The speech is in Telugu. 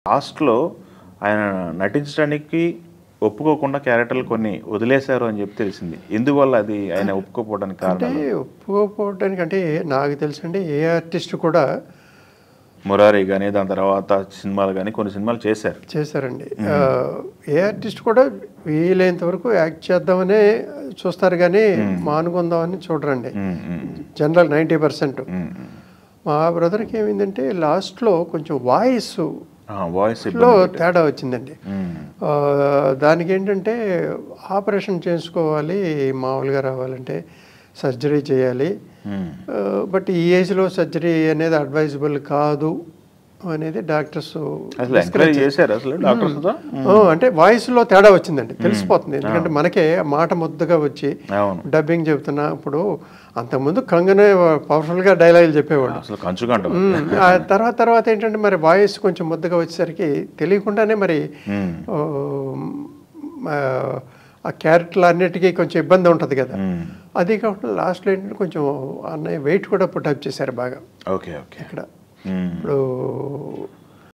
లాస్ట్‌లో ఆయన నటించడానికి ఒప్పుకోకుండా క్యారెక్టర్లు కొన్ని వదిలేశారు అని చెప్పి తెలిసింది. ఎందువల్ల అది ఆయన ఒప్పుకోకపోవడానికి అంటే కారణం? ఒప్పుకోకపోవడానికి అంటే నాకు తెలుసండి ఏ ఆర్టిస్ట్ కూడా 'మురారి' గాని, దాని తర్వాత సినిమాలు గాని కొన్ని సినిమాలు చేశారండి. ఏ ఆర్టిస్ట్ కూడా వీలైనంత వరకు యాక్ట్ చేద్దామనే చూస్తారు కానీ మానుకుందామని చూడరండి. జనరల్ 90%. మా బ్రదర్కి ఏమైందంటే లాస్ట్లో కొంచెం వాయిస్లో తేడా వచ్చిందండి. దానికి ఏంటంటే ఆపరేషన్ చేసుకోవాలి, మామూలుగా రావాలంటే సర్జరీ చేయాలి. బట్ ఈ ఏజ్లో సర్జరీ అనేది అడ్వైజబుల్ కాదు అనేది డాక్టర్స్ అంటే వాయిస్లో తేడా వచ్చిందండి, తెలిసిపోతుంది. ఎందుకంటే మనకే మాట ముద్దగా వచ్చి డబ్బింగ్ చెబుతున్నప్పుడు అంతకుముందు కంగనే పవర్ఫుల్గా డైలాగులు చెప్పేవాడు. తర్వాత ఏంటంటే మరి వాయిస్ కొంచెం ముద్దగా వచ్చేసరికి తెలియకుండానే మరి ఆ క్యారెక్టర్లు అన్నిటికీ కొంచెం ఇబ్బంది ఉంటుంది కదా. అది కాకుండా లాస్ట్లో ఏంటంటే కొంచెం అన్నయ్య వెయిట్ కూడా పుట్టప్ చేశారు బాగా. Okay okay. ఇక్కడ ఇప్పుడు